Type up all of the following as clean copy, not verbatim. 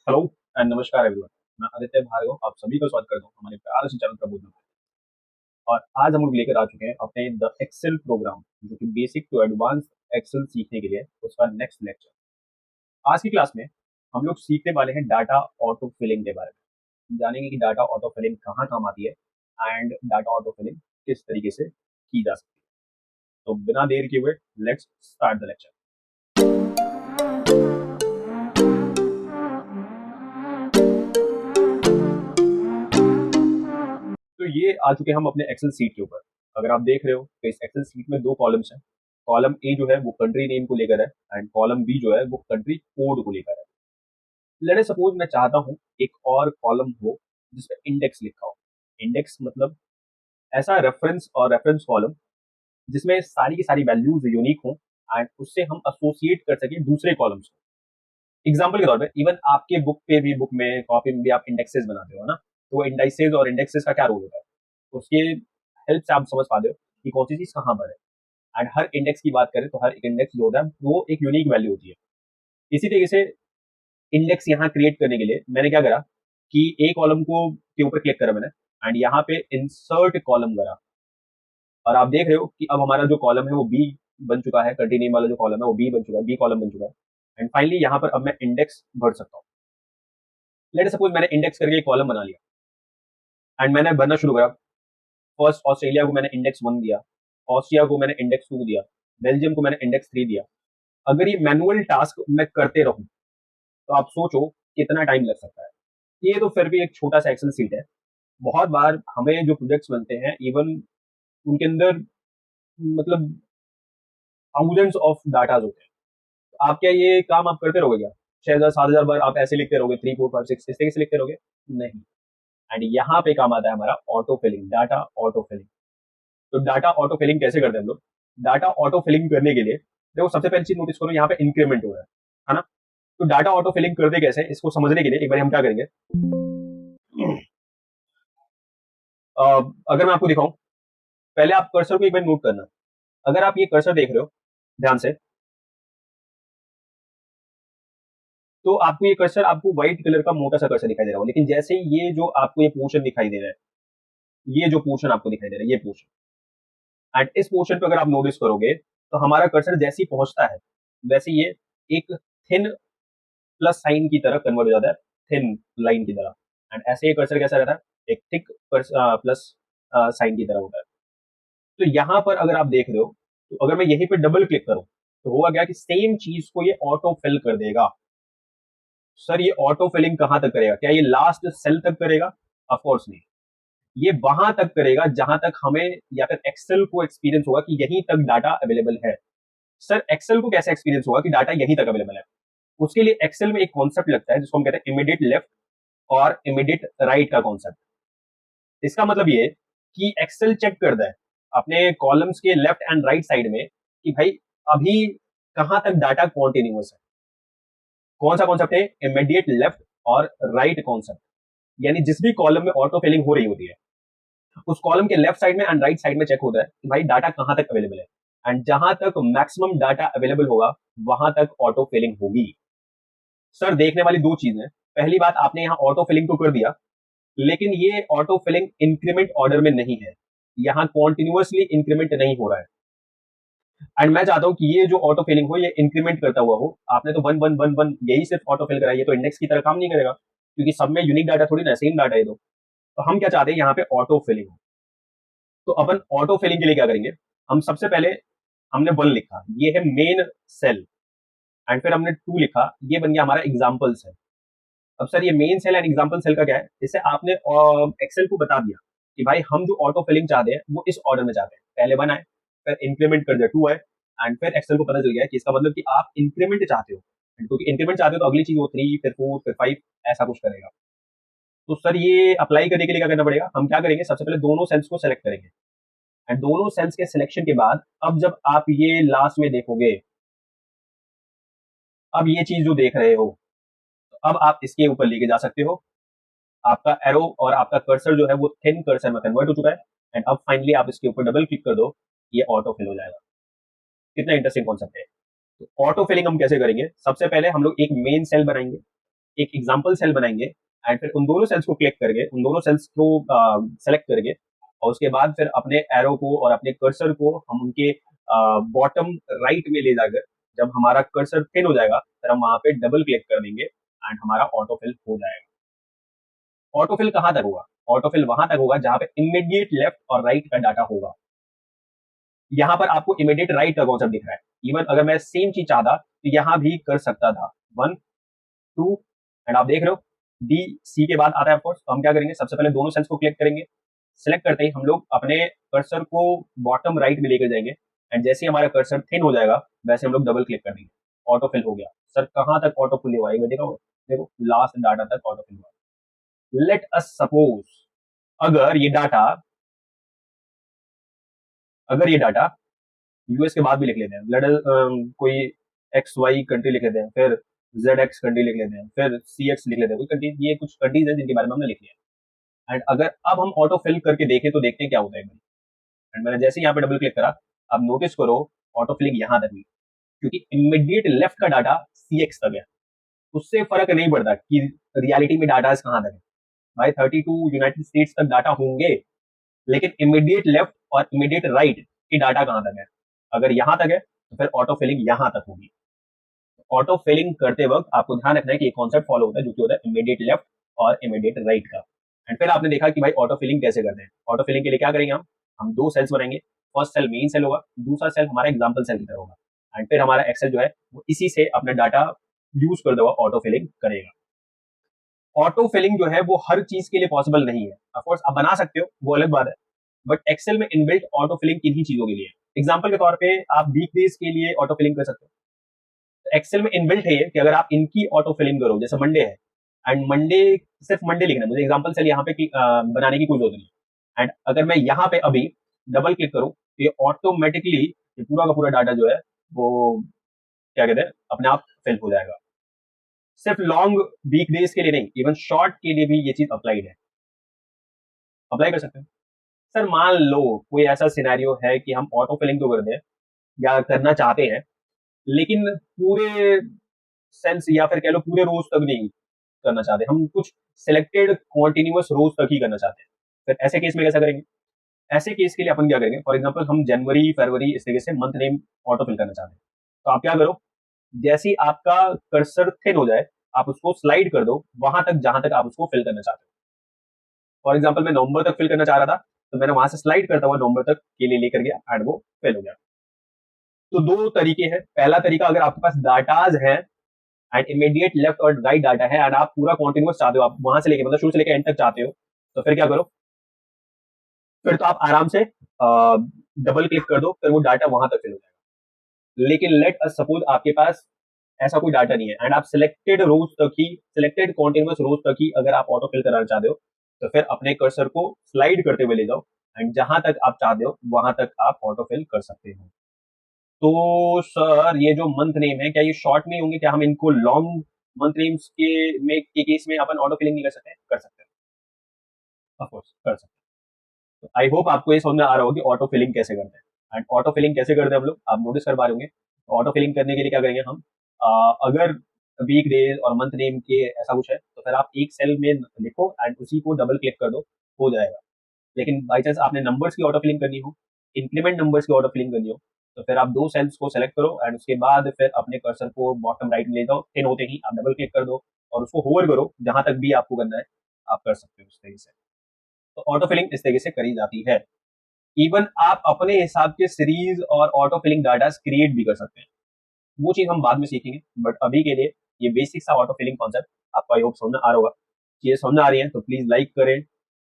Hello and नमस्कार everyone. मैं आदित्य भार्गव आप सभी का स्वागत करता हूँ हमारे प्यारे से चैनल प्रबोध में। और आज हम लोग लेकर आ चुके हैं अपने द एक्सेल प्रोग्राम, जो कि बेसिक टू एडवांस एक्सेल सीखने के लिए उसका नेक्स्ट लेक्चर। आज की क्लास में हम लोग सीखने वाले हैं डाटा ऑटो फिलिंग के बारे में। जानेंगे कि डाटा ऑटो फिलिंग कहाँ काम आती है एंड डाटा ऑटो फिलिंग किस तरीके से की जा सकती है। तो बिना देर किए हुए लेट्स स्टार्ट द लेक्चर। तो ये आ चुके हैं हम अपने एक्सेल सीट के ऊपर। अगर आप देख रहे हो तो इस एक्सेल सीट में दो कॉलम्स हैं। कॉलम ए जो है वो कंट्री नेम को लेकर है एंड कॉलम बी जो है वो कंट्री कोड को लेकर है। लेट सपोज मैं चाहता हूँ एक और कॉलम हो जिसमें इंडेक्स लिखा हो। इंडेक्स मतलब ऐसा रेफरेंस और रेफरेंस कॉलम जिसमें सारी की सारी वैल्यूज यूनिक हो एंड उससे हम एसोसिएट कर सके दूसरे कॉलम्स को। एग्जाम्पल के तौर पे इवन आपके बुक पे भी, बुक में कॉपी में भी आप इंडेक्सेस बनाते हो ना, तो इंडाइसेस और इंडेक्सेस का क्या रोल होता है, उसके हेल्प से आप समझ पाते हो कि कौन सी चीज कहाँ पर है। एंड हर इंडेक्स की बात करें तो हर एक इंडेक्स जो होता है वो एक यूनिक वैल्यू होती है। इसी तरीके से इंडेक्स यहाँ क्रिएट करने के लिए मैंने क्या करा कि ए कॉलम को के ऊपर क्लिक करा मैंने एंड यहाँ पे इंसर्ट कॉलम करा। और आप देख रहे हो कि अब हमारा जो कॉलम है वो बी बन चुका है। कंटिन्यू वाला जो कॉलम है वो बी बन चुका है, बी कॉलम बन चुका है। एंड फाइनली यहाँ पर अब मैं इंडेक्स भर सकता हूँ। लेट सपोज मैंने इंडेक्स करके एक कॉलम बना लिया एंड मैंने भरना शुरू करा। फर्स्ट ऑस्ट्रेलिया को मैंने इंडेक्स 1 दिया, ऑस्ट्रिया को मैंने इंडेक्स 2 दिया, बेल्जियम को मैंने इंडेक्स 3 दिया। अगर ये मैनुअल टास्क मैं करते रहूं तो आप सोचो कितना टाइम लग सकता है। ये तो फिर भी एक छोटा सा एक्सेल सीट है। बहुत बार हमें जो प्रोजेक्ट्स बनते हैं इवन उनके अंदर मतलब थाउजेंड्स ऑफ डाटा होते हैं। तो आप क्या ये काम आप करते रहोगे क्या? 6,000 7,000 बार आप ऐसे लिखते रहोगे, 3 4 5 6 इस तरीके से लिखते रहोगे? नहीं। एंड यहाँ पे काम आता है हमारा auto filling, data auto filling. तो डाटा ऑटो फिलिंग कैसे करते हैं हम लोग? डाटा ऑटो फिलिंग करने के लिए देखो, सबसे पहली चीज नोटिस करो, यहाँ पे इंक्रीमेंट हो रहा है ना। तो डाटा ऑटो फिलिंग करते कैसे, इसको समझने के लिए एक बार हम क्या करेंगे, अगर मैं आपको दिखाऊं, पहले आप कर्सर को एक बार नोट करना। अगर आप ये कर्सर देख रहे हो ध्यान से, तो आपको ये कर्सर आपको व्हाइट कलर का मोटा सा कर्सर दिखाई दे रहा हो, लेकिन जैसे ही ये जो आपको ये पोर्शन दिखाई दे रहा है, ये जो पोर्शन आपको दिखाई दे रहा है, ये पोर्शन एंड इस पोर्शन पे अगर आप नोटिस करोगे तो हमारा कर्सर जैसे ही पहुंचता है वैसे ये एक थिन प्लस साइन की तरह कन्वर्ट हो जाता है, थिन लाइन की तरह। एंड ऐसे ही कर्सर कैसा रहता है, एक थिक प्लस साइन की तरह होता है। तो यहाँ पर अगर आप देख रहे हो तो अगर मैं यहीं पे डबल क्लिक करूं तो होगा क्या कि सेम चीज को ये ऑटो फिल कर देगा। सर ये ऑटो फिलिंग कहां तक करेगा? क्या ये लास्ट सेल तक करेगा? ऑफ कोर्स नहीं। ये वहां तक करेगा जहां तक हमें या फिर एक्सेल को एक्सपीरियंस होगा कि यहीं तक डाटा अवेलेबल है। सर एक्सेल को कैसे एक्सपीरियंस होगा कि डाटा यहीं तक अवेलेबल है? उसके लिए एक्सेल में एक कॉन्सेप्ट लगता है जिसको हम कहते हैं इमीडिएट लेफ्ट और इमीडिएट राइट का कॉन्सेप्ट। इसका मतलब ये कि एक्सेल चेक करता है अपने कॉलम्स के लेफ्ट एंड राइट साइड में कि भाई अभी कहां तक डाटा कॉन्टिन्यूअस है। कौन सा कॉन्सेप्ट है? इमीडिएट लेफ्ट और राइट कॉन्सेप्ट। यानी जिस भी कॉलम में ऑटो फिलिंग हो रही होती है उस कॉलम के लेफ्ट साइड में एंड राइट साइड में चेक होता है कि भाई डाटा कहां तक अवेलेबल है। एंड जहां तक मैक्सिमम डाटा अवेलेबल होगा वहां तक ऑटो फिलिंग होगी। सर देखने वाली दो चीजें, पहली बात आपने यहाँ ऑटो फिलिंग तो कर दिया, लेकिन ये ऑटो फिलिंग इंक्रीमेंट ऑर्डर में नहीं है। यहाँ कॉन्टिन्यूअसली इंक्रीमेंट नहीं हो रहा है। एंड मैं चाहता हूँ कि ये जो ऑटो फिलिंग हो ये इंक्रीमेंट करता हुआ हो। आपने तो 1 1 1 1 यही सिर्फ ऑटो फिल करा, ये तो इंडेक्स की तरह काम नहीं करेगा क्योंकि सब में यूनिक डाटा थोड़ी ना, सेम डाटा है। तो हम क्या चाहते हैं यहाँ पे ऑटो फिलिंग हो। तो अपन ऑटो फिलिंग के लिए क्या करेंगे, हम सबसे पहले हमने 1 लिखा, ये है मेन सेल। एंड फिर हमने 2 लिखा, ये बन गया हमारा एग्जाम्पल सेल। अब सर ये main cell and example cell का क्या है? इससे आपने एक्सेल को बता दिया कि भाई हम जो ऑटो फिलिंग चाहते हैं वो इस ऑर्डर में चाहते हैं। पहले 1 आए, फिर इंक्रीमेंट कर दिया 2 आए, एंड फिर एक्सेल को पता चल गया कि इसका मतलब कि आप इंक्रीमेंट चाहते हो। क्योंकि इंक्रीमेंट चाहते हो तो अगली चीज वो 3 फिर 4 फिर 5 ऐसा कुछ करेगा। तो सर ये अप्लाई करने के लिए क्या करना पड़ेगा, हम क्या करेंगे, सबसे पहले दोनों सेल्स को सेलेक्ट करेंगे। एंड दोनों सेल्स के सिलेक्शन के बाद अब जब आप ये लास्ट में देखोगे, अब ये चीज जो देख रहे हो, तो अब आप इसके ऊपर लेके जा सकते हो। आपका एरो और आपका कर्सर जो है वो थिन कर्सर में कन्वर्ट हो चुका है। एंड अब फाइनली आप इसके ऊपर डबल क्लिक कर दो, ये ऑटो फिल हो जाएगा। कितना इंटरेस्टिंग कॉन्सेप्ट है। तो ऑटो फिलिंग हम कैसे करेंगे, सबसे पहले हम लोग एक मेन सेल बनाएंगे। एक एग्जाम्पल सेल बनाएंगे एंड फिर उन दोनों सेल्स को क्लिक करके उन दोनों सेल्स को सेलेक्ट करके और उसके बाद फिर अपने एरो को और अपने कर्सर को हम उनके बॉटम राइट में ले जाकर जब हमारा कर्सर थिन हो जाएगा फिर हम वहां पे डबल क्लिक कर देंगे एंड हमारा ऑटोफिल हो जाएगा। ऑटोफिल कहां तक होगा? ऑटोफिल वहां तक होगा जहां पे इमीडिएट लेफ्ट और राइट का डाटा होगा। यहाँ पर आपको इमीडिएट राइट का कॉन्सेप्ट दिख रहा है। इवन अगर मैं सेम चीज चाहता तो यहाँ भी कर सकता था, 1 2 एंड आप देख रहे हो डी सी के बाद आता है ऑफकोर्स। तो हम क्या करेंगे, सबसे पहले दोनों सेल्स को क्लिक करेंगे। सिलेक्ट करते ही हम लोग अपने कर्सर को बॉटम राइट में लेकर जाएंगे एंड जैसे ही हमारा कर्सर थिन हो जाएगा वैसे हम लोग डबल क्लिक कर देंगे, ऑटोफिल हो गया। सर कहां तक ऑटोफिल हुआ है देखो, देखो लास्ट डाटा तक ऑटोफिल हुआ। लेट अस सपोज अगर ये डाटा यूएस के बाद भी लिख लेते हैं, लेट अस कोई एक्स वाई कंट्री लिख लेते हैं, फिर जेड एक्स कंट्री लिख लेते हैं, फिर सी एक्स लिख लेते हैं, कोई कंट्री, ये कुछ कंट्रीज है जिनके बारे में हमने लिख लिया। एंड अगर अब हम ऑटो फिल करके देखें तो देखते हैं क्या होता है। एंड मैंने जैसे यहाँ पे डबल क्लिक करा, अब नोटिस करो ऑटो फिलिंग यहाँ तक हुई क्योंकि इमीडिएट लेफ्ट का डाटा सी एक्स तक है। उससे फर्क नहीं पड़ता कि रियलिटी में डाटा कहां तक है। भाई 32 यूनाइटेड स्टेट्स तक डाटा होंगे लेकिन इमीडिएट लेफ्ट और इमीडिएट राइट की डाटा कहां तक है। अगर यहां तक है तो फिर ऑटो फिलिंग यहां तक होगी। ऑटो फिलिंग करते वक्त आपको ध्यान रखना है कि एक कॉन्सेप्ट फॉलो होता है जो कि होता है इमीडिएट लेफ्ट और इमीडिएट राइट का। एंड फिर आपने देखा कि भाई ऑटो फिलिंग कैसे करते हैं। ऑटो फिलिंग के लिए क्या करेंगे, हम दो सेल्स बनाएंगे। फर्स्ट सेल मेन सेल होगा, दूसरा सेल हमारा एग्जाम्पल सेल की तरह होगा एंड फिर हमारा एक्सेल जो है वो इसी से अपना डाटा यूज करते हुआ ऑटो फिलिंग करेगा। ऑटो फिलिंग जो है वो हर चीज के लिए पॉसिबल नहीं है। ऑफकोर्स आप बना सकते हो, वो अलग बात है, बट एक्सेल में इनबिल्ट ऑटो फिलिंग किन्हीं चीजों के लिए। एग्जाम्पल के तौर पे आप वीकडेज के लिए ऑटो फिलिंग कर सकते हो। एक्सेल में इनबिल्ट है ये कि अगर आप इनकी ऑटो फिलिंग करो, जैसे मंडे है एंड मंडे सिर्फ मंडे लिखना है, मुझे एग्जाम्पल सेल यहाँ पे बनाने की कोई जरूरत नहीं। एंड अगर मैं यहाँ पे अभी डबल क्लिक करूं तो ये ऑटोमेटिकली ये पूरा का पूरा डाटा जो है वो क्या कहते हैं अपने आप फिल हो जाएगा। सिर्फ लॉन्ग वीक डेज के लिए नहीं, इवन शॉर्ट के लिए भी ये चीज अप्लाइड है, अप्लाई कर सकते हैं। सर मान लो कोई ऐसा सिनेरियो है कि हम ऑटो फिलिंग तो कर दें या करना चाहते हैं लेकिन पूरे सेल्स या फिर कह लो पूरे रोज तक नहीं करना चाहते, हम कुछ सिलेक्टेड कॉन्टिन्यूअस रोज तक ही करना चाहते हैं। फिर ऐसे केस में कैसा करेंगे? ऐसे केस के लिए अपन क्या करेंगे, फॉर एग्जाम्पल हम जनवरी फरवरी इस तरीके से मंथ नेम ऑटो फिल करना चाहते हैं। तो आप क्या करो, जैसे ही आपका कर्सर थिन हो जाए आप उसको स्लाइड कर दो वहां तक जहां तक आप उसको फिल करना चाहते हो। फॉर एग्जाम्पल मैं नवंबर तक फिल करना चाह रहा था तो मैंने वहां से स्लाइड करता हुआ नवंबर तक के लिए लेकर गया एंड वो फिल हो गया। तो दो तरीके हैं। पहला तरीका, अगर आपके पास डाटाज है एंड इमीडिएट लेफ्ट और राइट डाटा है एंड आप पूरा कॉन्टिन्यूस चाहते हो, आप वहां से लेके मतलब शुरू से लेकर एंड तक चाहते हो, तो फिर क्या करो, फिर तो आप आराम से डबल क्लिक कर दो, फिर वो डाटा वहां तक फिल हो जाएगा। लेकिन लेट अस सपोज आपके पास ऐसा कोई डाटा नहीं है एंड आप सिलेक्टेड रोज तक ही, सिलेक्टेड कॉन्टिन्यूस रोज तक ही अगर आप ऑटो फिल कराना चाहते हो तो फिर अपने कर्सर को स्लाइड करते हुए ले जाओ एंड जहां तक आप चाहते हो वहां तक आप ऑटो फिल कर सकते हो। तो सर ये जो मंथ नेम है क्या ये शॉर्ट में होंगे, क्या हम इनको लॉन्ग मंथ नेम्स के केस में अपन ऑटो फिलिंग नहीं कर सकते? कर सकते हैं, ऑफ कोर्स कर सकते हैं। तो आई होप आपको ये समझ में आ रहा होगा कि ऑटो फिलिंग कैसे करते हैं। एंड ऑटो फिलिंग कैसे करते हैं हम लोग, आप नोटिस कर पा रहे होंगे। ऑटो फिलिंग करने के लिए क्या करेंगे हम, अगर वीक डेज और मंथ नेम के ऐसा कुछ है तो फिर आप एक सेल में लिखो एंड उसी को डबल क्लिक कर दो, हो जाएगा। लेकिन बाई चांस आपने नंबर्स की ऑटो फिलिंग करनी हो, इंक्रीमेंट नंबर्स की ऑटो फिलिंग करनी हो, तो फिर आप दो सेल्स को सेलेक्ट करो एंड उसके बाद फिर अपने कर्सर को बॉटम राइट में ले जाओ, थिन होते ही आप डबल क्लिक कर दो और उसको होवर करो, जहां तक भी आपको करना है आप कर सकते हो उस तरीके से। तो ऑटो फिलिंग इस तरीके से करी जाती है। इवन आप अपने हिसाब के सीरीज और ऑटो फिलिंग डाटा क्रिएट भी कर सकते हैं, वो चीज हम बाद में सीखेंगे। बट अभी के लिए ये बेसिक सा ऑटो फिलिंग कॉन्सेप्ट आपको आई होप समझ में आ रहा होगा। चीजें समझ में आ रही है तो प्लीज लाइक करें,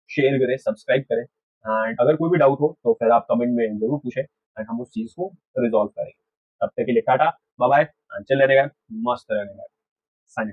शेयर करें, सब्सक्राइब करें एंड अगर कोई भी डाउट हो तो फिर आप कमेंट में जरूर पूछें एंड हम उस चीज को रिजॉल्व करेंगे। तब तक के लिए टाटा बाय बाय, चल रहेगा, मस्त रहेगा, साइन